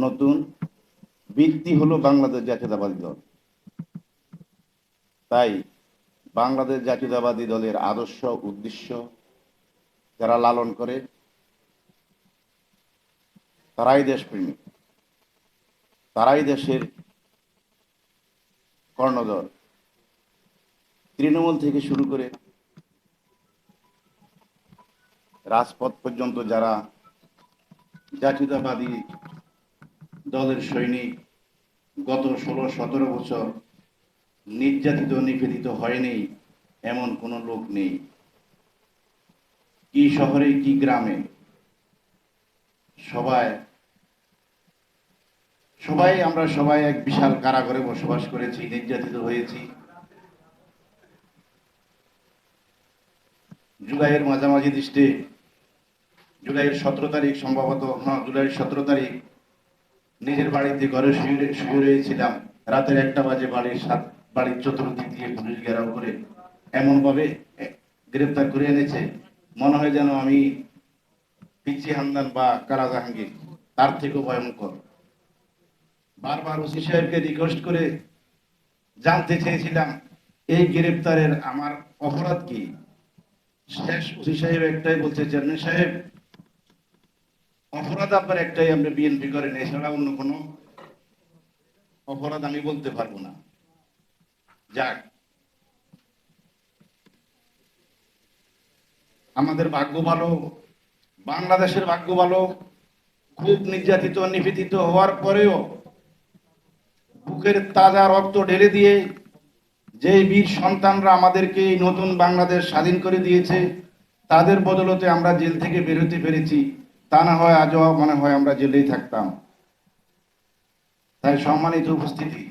নতুন ভিত্তি হলো বাংলাদেশ জাতীয়তাবাদী দল। তাই বাংলাদেশ জাতীয়তাবাদী দলের আদর্শ উদ্দেশ্য যারা লালন করে তারাই দেশপ্রেমিক, তারাই দেশের কর্ণধর। তৃণমূল থেকে শুরু করে রাজপথ পর্যন্ত যারা জাতীয়তাবাদী দলের সৈনিক, গত 16-17 বছর নির্যাতিত নিপীড়িত হয়নি এমন কোনো লোক নেই। কি শহরে কি গ্রামে আমরা সবাই এক বিশাল কারাগারে বসবাস করেছি, নির্যাতিত হয়েছি। জুলাইয়ের মাঝামাঝি দৃষ্টে জুলাইয়ের 17 তারিখ সম্ভবত, জুলাইয়ের 17 তারিখ নিজের বাড়িতে ঘরে শুয়ে রয়েছিলাম। রাতের 1টা বাজে বাড়ির চতুর্দিক দিয়ে পুলিশ ঘেরাও করে এমন ভাবে গ্রেফতার করে এনেছে, মনে হয় যেন আমি পিচ্চি হামদান বা কারা জাহাঙ্গীর, তার থেকেও ভয়ঙ্কর। বারবার ওসি সাহেবকে রিকোয়েস্ট করে জানতে চেয়েছিলাম এই গ্রেফতারের আমার অপরাধ কি। শেষ ওসি সাহেব একটাই বলছে, চেয়ারম্যান সাহেব, অপরাধ আপনার একটাই, আপনি বিএনপি করেন, এছাড়া অন্য কোনো অপরাধ আমি বলতে পারবো না। যাক, আমাদের ভাগ্য ভালো, বাংলাদেশের ভাগ্য ভালো। খুব নির্যাতিত নিপীড়িত হওয়ার পরেও বুকের তাজা রক্ত ঢেলে দিয়ে যে বীর সন্তানরা আমাদেরকে এই নতুন বাংলাদেশ স্বাধীন করে দিয়েছে, তাদের বদলতে আমরা জেল থেকে বের হতে পেরেছি। তা না হয় আজও মনে হয় আমরা জেলেই থাকতাম। তাই সম্মানিত উপস্থিতি,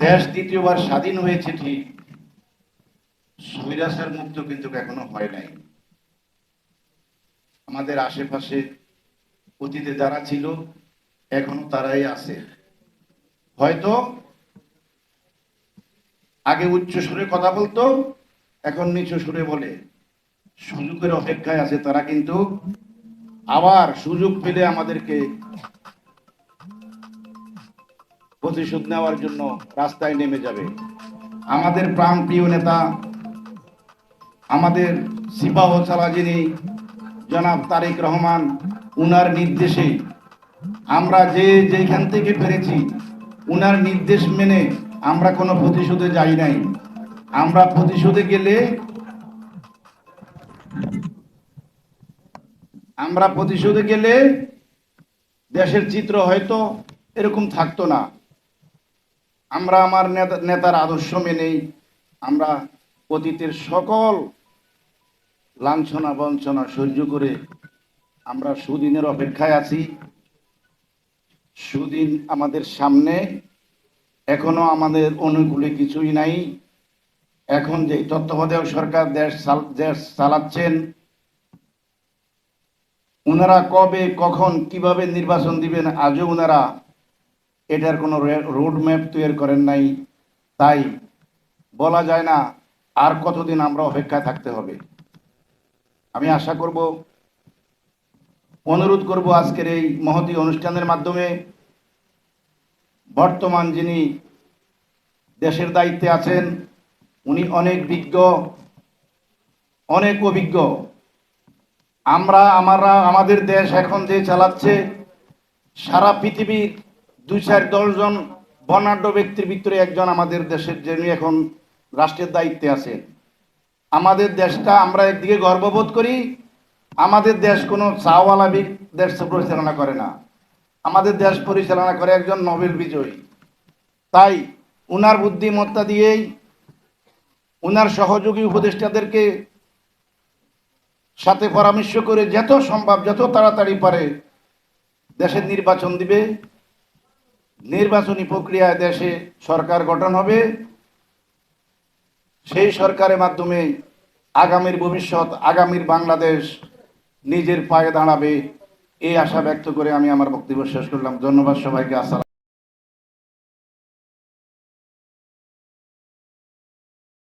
দেশ দ্বিতীয়বার স্বাধীন হয়েছে ঠিক, স্বৈরাচার মুক্ত কিন্তু এখনো হয় নাই। আমাদের আশেপাশে অতীতে যারা ছিল এখনো তারাই আছে। হয়তো আগে উচ্চ সুরে কথা বলতো, এখন নিচু সুরে বলে। সুযোগের অপেক্ষায় আছে তারা, কিন্তু আবার সুযোগ পেলে আমাদেরকে প্রতিশোধ নেওয়ার জন্য রাস্তায় নেমে যাবে। আমাদের প্রাণপ্রিয় নেতা, আমাদের সিপাহ সালার যিনি জনাব তারেক রহমান, উনার নির্দেশে আমরা যেখান থেকে পেরেছি উনার নির্দেশ মেনে আমরা কোনো প্রতিশোধে যাই নাই। আমরা প্রতিশোধে গেলে দেশের চিত্র হয়তো এরকম থাকতো না। আমরা আমার নেতার আদর্শ মেনেই আমরা অতীতের সকল লাঞ্ছনা বঞ্চনা সহ্য করে আমরা সুদিনের অপেক্ষায় আছি। সুদিন আমাদের সামনে, এখনো আমাদের অনুকূলে কিছুই নাই। এখন যে তত্ত্বাবধায়ক সরকার দেশ চালাচ্ছেন, ওনারা কবে কখন কিভাবে নির্বাচন দিবেন আজও ওনারা এটার কোনো রোড ম্যাপ তৈরি করেন নাই। তাই বলা যায় না আর কতদিন আমরা অপেক্ষায় থাকতে হবে। আমি আশা করব, অনুরোধ করব আজকের এই মহতী অনুষ্ঠানের মাধ্যমে বর্তমান যিনি দেশের দায়িত্বে আছেন উনি অনেক বিজ্ঞ, অনেক অভিজ্ঞ। আমরা আমাদের দেশ এখন যে চালাচ্ছে, সারা পৃথিবীর 2-4-10 জন বর্ণাঢ্য ব্যক্তির ভিতরে একজন আমাদের দেশের যিনি এখন রাষ্ট্রের দায়িত্বে আছেন। আমাদের দেশটা আমরা একদিকে গর্ববোধ করি, আমাদের দেশ কোনো চাওয়ালা দেশ পরিচালনা করে না, আমাদের দেশ পরিচালনা করে একজন নোবেল বিজয়ী। তাই উনার বুদ্ধিমত্তা দিয়েই উনার সহযোগী উপদেষ্টাদেরকে সাথে পরামর্শ করে যত সম্ভব যত তাড়াতাড়ি পারে দেশের নির্বাচন দিবে। নির্বাচনী প্রক্রিয়ায় দেশে সরকার গঠন হবে, সেই সরকারের মাধ্যমে আগামীর ভবিষ্যৎ, আগামীর বাংলাদেশ নিজের পায়ে দাঁড়াবে, এই আশা ব্যক্ত করে আমি আমার বক্তব্য শেষ করলাম। ধন্যবাদ সবাইকে। আসসালাম।